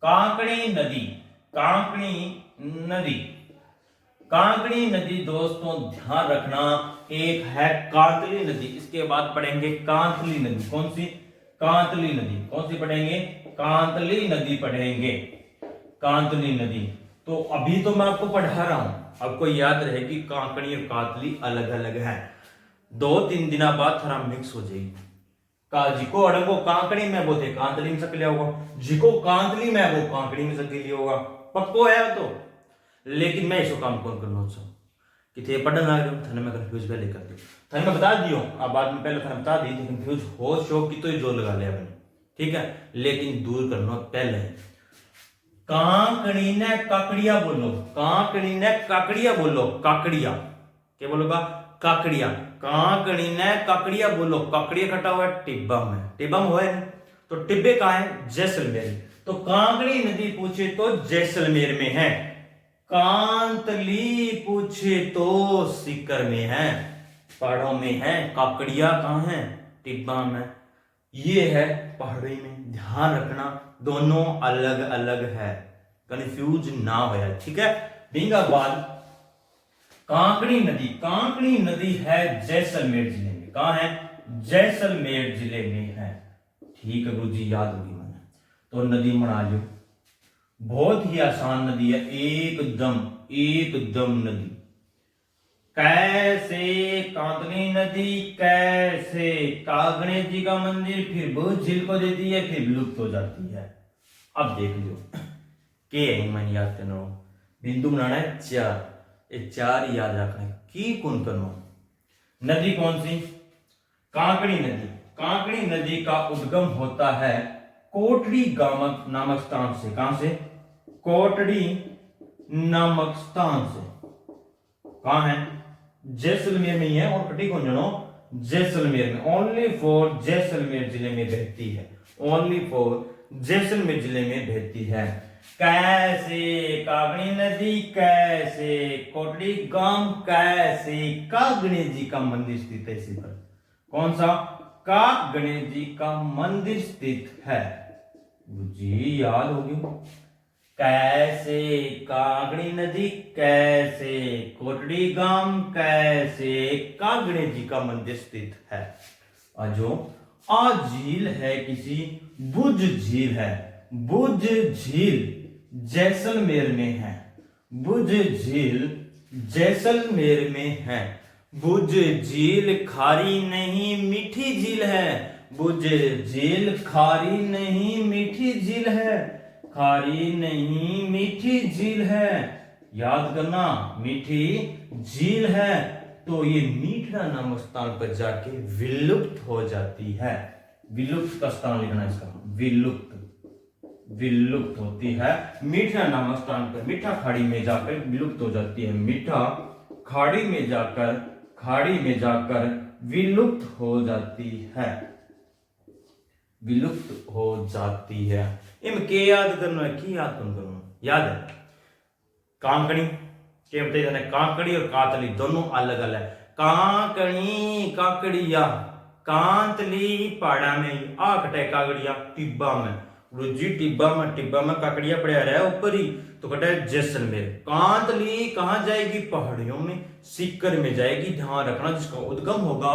कांकड़ी नदी, कांकड़ी नदी, कांकड़ी नदी दोस्तों ध्यान रखना, एक है कांतली नदी, इसके बाद पढ़ेंगे कांतली नदी। कौन सी? कांतली नदी। कौन सी पढ़ेंगे? कांतली नदी पढ़ेंगे, कांतली नदी। तो अभी तो मैं आपको पढ़ा रहा हूं, आपको याद रहे कि कांकड़ी और कांतली अलग अलग है। 2-3 दिन बाद थोड़ा मिक्स हो जाएगी। जिको अड़ंगो कांकड़ी में वो थे कांतली में सक लिया होगा, जिको कांतली में वो कांकड़ी में सक लिया होगा, पक्को है तो। लेकिन मैं इसको काम कौन करना चाहूँ कि थे पढ़ना आ रहे हो थाने में कंफ्यूज पहले कर दो, थाने में बता दियो अब बाद में, पहले थाने बता दी थी कंफ्यूज हो शो की तो ही जोर लगा लिया अपने, ठीक है, लेकिन दूर करना पहले। कांकड़ी ने काकड़िया बोलो, कांकड़ी ने काकड़िया बोलो, काकड़िया क्या बोलोगा? काकड़िया। कांकड़ी ने काकड़िया बोलो, काकड़िया कटा हुआ है टिब्बा में, टिब्बा में हुआ है तो टिब्बे कहाँ है? जैसलमेर। तो कांकड़ी नदी पूछे तो जैसलमेर में है, कांतली पूछे तो सीकर में है, पहाड़ों में है, काकड़िया कहाँ है? टिब्बा में। ये है पहाड़ी में, ध्यान रखना दोनों अलग अलग है, कंफ्यूज ना हो जाए, ठीक है। बिंगा बाद कांकड़ी नदी, कांकड़ी नदी है जैसलमेर जिले में, कहां है? जैसलमेर जिले में है, ठीक है गुरुजी, याद होगी मैंने। तो नदी बना लो, बहुत ही आसान नदी है, एकदम एकदम नदी। कैसे कांतली नदी, कैसे गणेश जी का मंदिर, फिर बहुत झील को देती है, फिर विलुप्त हो जाती है। अब देख लो के मन याद करना, बिंदु बनाना है 4, ये 4 याद रखना है। की कौन करना? नदी कौन सी? कांकड़ी नदी। कांकड़ी नदी का उद्गम होता है कोटड़ी गामक नामक स्थान से। कहां से? कोटड़ी नामक स्थान से। कहां है? जैसलमेर में ही है, और कटी कौन जानो? जैसलमेर में, ओनली फॉर जैसलमेर जिले में बहती है, ओनली फॉर जैसलमेर जिले में बहती है। कैसे कागणी नदी, कैसे कोटड़ी गांव, कैसे का गणेश जी का मंदिर स्थित है इसी पर। कौन सा? का गणेश जी का मंदिर स्थित है, जी याद होगी। कैसे कागड़ी नदी, कैसे कोटड़ी गांव, कैसे का गणेश जी का मंदिर स्थित है। जो झील है किसी, बुज झील है, बुज झील जैसलमेर में है, बुज झील जैसलमेर में है। बुज झील खारी नहीं मीठी झील है, बुज झील खारी नहीं मीठी झील है, खारी नहीं मीठी झील है, याद करना मीठी झील है। तो ये मीठा नामक स्थान पर जाके विलुप्त हो जाती है, विलुप्त का स्थान लिखना इसका, विलुप्त, विलुप्त होती है मीठा नामक स्थान पर, मीठा खाड़ी में जाकर विलुप्त हो जाती है, मीठा खाड़ी में जाकर, खाड़ी में जाकर विलुप्त हो जाती है, विलुप्त हो जाती है। इम के याद करना है, की याद करना, याद है कांकड़ी के बताइए, कांकड़ी और कातली दोनों अलग अलग है। कांकड़ी काकड़िया, कांतली पाड़ा में, आ कटे कागड़िया टिब्बा में, रुजी टिब्बा में काकड़िया पड़ा रहा है ऊपर ही, तो कटे जैसलमेर। कांतली कहां जाएगी? पहाड़ियों में, सीकर में जाएगी, ध्यान रखना, जिसका उद्गम होगा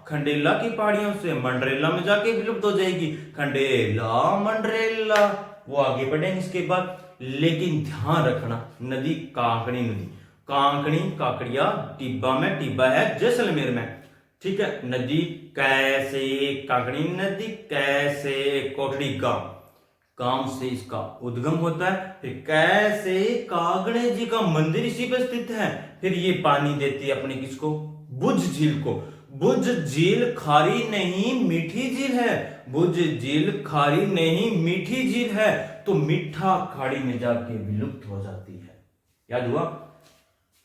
खंडेला की पहाड़ियों से, मंडरेला में जाके विलुप्त हो जाएगी, खंडेला मंडरेला, वो आगे बढ़ेंगे इसके बाद। लेकिन ध्यान रखना नदी कांकड़ी नदी, कांकड़ी काकड़िया टिब्बा में, टिब्बा है जैसलमेर में, ठीक है। नदी कैसे कांकड़ी नदी, कैसे कोटड़ी गांव, गांव से इसका उद्गम होता है, फिर कैसे कागणे जी का मंदिर इसी पर स्थित है, फिर ये पानी देती है अपने किसको? बुज झील को। बुज झील खारी नहीं मीठी झील है, बुज झील खारी नहीं मीठी झील है, तो मीठा खाड़ी में जाके विलुप्त हो जाती है, याद हुआ?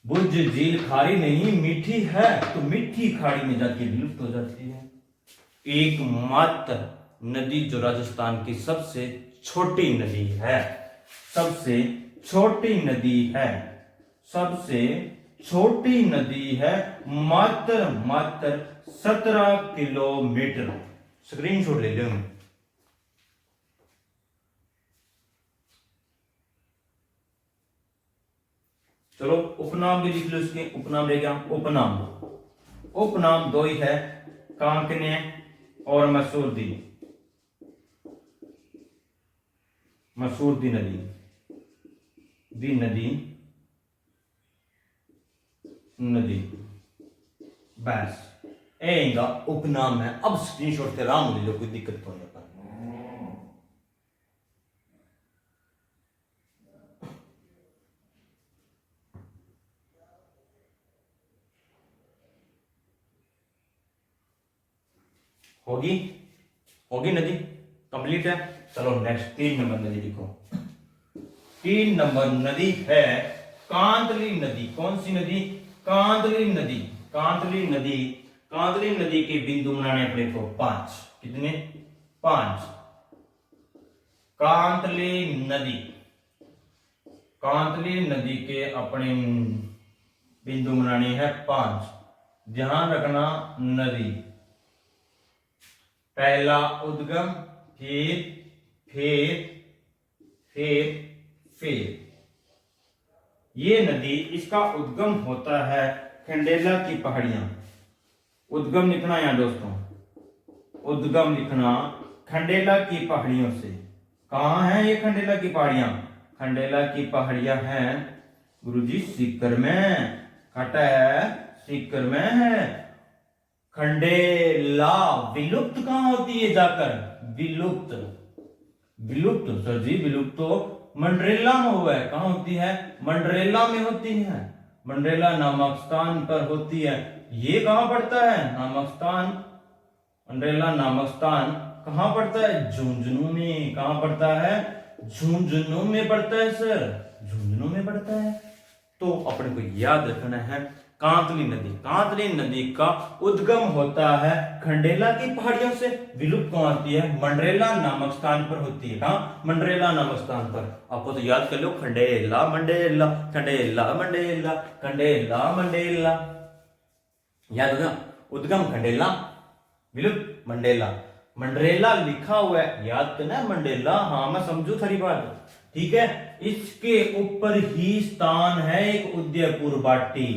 बुज झील खारी नहीं मीठी है, तो मीठी खाड़ी में जाके विलुप्त हो जाती है। एकमात्र नदी जो राजस्थान की सबसे छोटी नदी है, सबसे छोटी नदी है, सबसे छोटी नदी है, मात्र 17 किलोमीटर। स्क्रीनशॉट ले लो, चलो उपनाम भी लिख लो इसके। उपनाम रह गया उपनाम। उपनाम दो ही है, कांकने और मसूरदी। मसूरदी नदी, दी नदी, नदी, बस एंगा उपनाम है। अब स्क्रीनशॉट के राम ले लो, कोई दिक्कत तो नहीं होता। होगी होगी नदी कंप्लीट है। चलो नेक्स्ट 3 नंबर नदी लिखो। 3 नंबर नदी है कांतली नदी। कौन सी नदी? कांतली नदी। कांतली नदी। कांतली नदी के बिंदु बनाने अपने को 5। कितने? 5। कांतली नदी। कांतली नदी के अपने बिंदु बनाने हैं 5। ध्यान रखना, नदी पहला उद्गम, फिर ये नदी, इसका उद्गम होता है खंडेला की पहाड़ियां। उद्गम लिखना यहां दोस्तों, उद्गम लिखना खंडेला की पहाड़ियों से। कहां है ये खंडेला की पहाड़ियां? खंडेला की पहाड़ियां हैं गुरुजी सीकर में। खटा है सीकर में है। खंडेला विलुप्त कहां होती है जाकर? विलुप्त। विलुप्त सर जी, विलुप्त तो मंडरेला में हुआ है। कहां होती है? मंडरेला में होती है। मंडरेला नामक स्थान पर होती है। ये कहां पड़ता है? नामक स्थान, मंडरेला नामक स्थान कहां पड़ता है? झुंझुनू में। कहां पड़ता है? झुंझुनू में पड़ता है सर, झुंझुनू में पड़ता है। तो अपने को याद रखना है कांतली नदी। कांतली नदी का उद्गम होता है खंडेला की पहाड़ियों से। विलुप्त कहां होती है? मंडरेला नामक स्थान पर होती है। कहां? मंडरेला नामक स्थान पर। आपको तो याद कर लो, Khandela Mandela, Khandela Mandela, Khandela Mandela. याद हो गया? उद्गम खंडेला, विलुप्त मंडेला। मंडरेला लिखा हुआ है, याद करना मंडेला। हाँ मैं समझू थारी बात, ठीक है। इसके ऊपर ही स्थान है एक उदयपुर वाटी।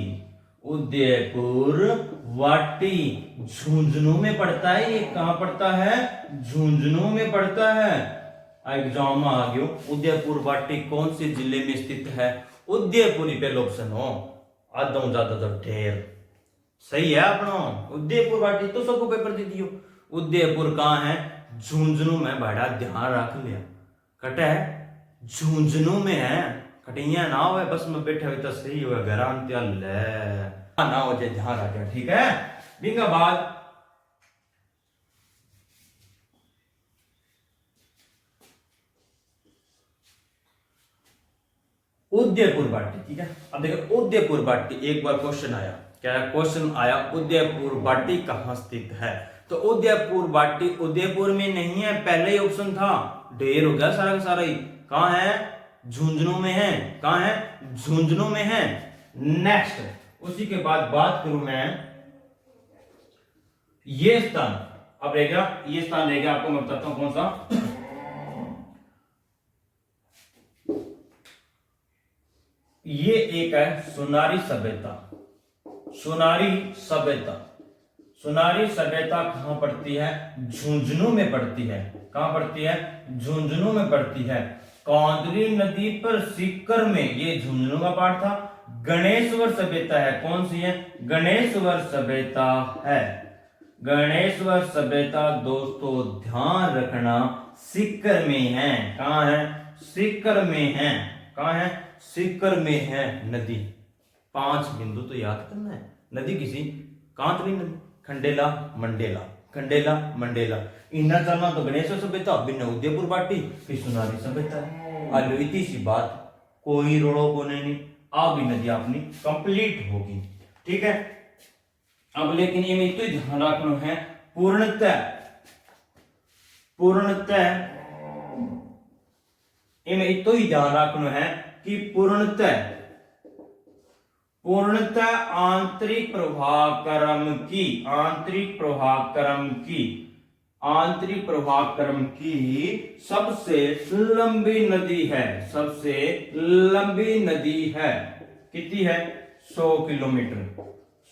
उदयपुर वाटी झुंझुनू में पड़ता है। ये कहां पड़ता है? झुंझुनू में पड़ता है। एग्जाम में आ गयो, उदयपुर वाटी कौन से जिले में स्थित है? उदयपुरी पे ऑप्शन हो, आधा ज्यादा तो ढेर सही है अपना। उदयपुर वाटी तो सबको पेपर दे दियो। उदयपुर कहां है? झुंझुनू में। बड़ा ध्यान रख लिया, कटा है झुंझुनू में है। कटिया ना हो बस में बैठे हुए तो सही हुआ, घर ना हो जाए, ध्यान रखे, ठीक है। बिंगा बाद उदयपुर वाटी, ठीक है। अब देखो उदयपुर वाटी, एक बार क्वेश्चन आया, क्या क्वेश्चन आया? उदयपुर वाटी कहां स्थित है? तो उदयपुर वाटी उदयपुर में नहीं है, पहले ही ऑप्शन था, ढेर हो गया सारा का सारा ही। कहां है? झुंझुनू में है। कहां है? झुंझुनू में है। नेक्स्ट उसी के बाद बात करूं मैं, ये स्थान अब रहेगा, ये स्थान रहेगा, आपको मैं बताता हूं कौन सा। ये एक है सुनारी सभ्यता। सुनारी सभ्यता। सुनारी सभ्यता कहां पड़ती है? झुंझुनू में पड़ती है। कहां पड़ती है? झुंझुनू में पड़ती है। कांदली नदी पर सीकर में, ये झुंझुनू का पार्ट था। गणेश्वर सभ्यता है, कौन सी है? गणेश्वर सभ्यता है। गणेश्वर सभ्यता दोस्तों ध्यान रखना सीकर में है। कहां है? सीकर में है। कहां है? सीकर में है नदी। 5 बिंदु तो याद करना है। नदी किसी कांतली नदी, खंडेला मंडेला, खंडेला मंडेला। इन्ना चलना तो गणेश्वर सभ्यता, बिना उदयपुर वाटी, फिर सुनारी सभ्यता है। आलू इतनी सी बात, कोई रोड़ो को नहीं, आ भी नदी अपनी कंप्लीट होगी, ठीक है। अब लेकिन ये में तो ध्यान रखना है, पूर्णतः पूर्णतः इनमें तो ही ध्यान रखना है कि पूर्णतः पूर्णतः आंतरिक प्रभाक्रम की, आंतरिक प्रभाक्रम की, आंतरिक प्रभाक्रम की सबसे लंबी नदी है। सबसे लंबी नदी है। कितनी है 100 किलोमीटर।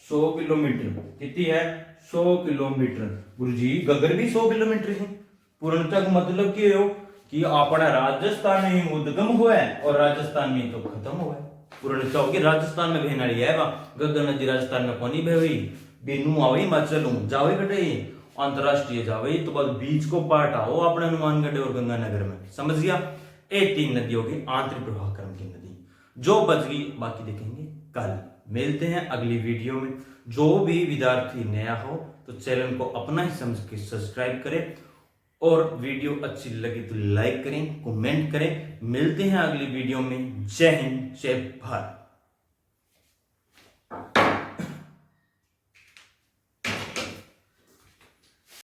100 किलोमीटर कितनी है 100 किलोमीटर। गुरुजी गगर भी 100 किलोमीटर है। पूर्णतः मतलब की हो कि अपना राजस्थान में उद्गम हुआ है और राजस्थान में तो खत्म हुआ है। पूर्णतः होगी राजस्थान में बहना रही है गगर नदी राजस्थान में कोनी बह हुई बेनू आवे हिमाचल जावे कटे अंतरराष्ट्रीय जावे तो बाद बीच को पार्ट आओ अपने हनुमानगढ़ और गंगानगर में। समझ गया। ये 3 नदियों की आंतरिक प्रवाह क्रम की नदी जो बच गई बाकी देखेंगे कल। मिलते हैं अगली वीडियो में। जो भी विद्यार्थी नया हो तो चैनल को अपना ही समझ के सब्सक्राइब करें और वीडियो अच्छी लगी तो लाइक करें, कमेंट करें। मिलते हैं अगली वीडियो में। जय हिंद, जय भारत।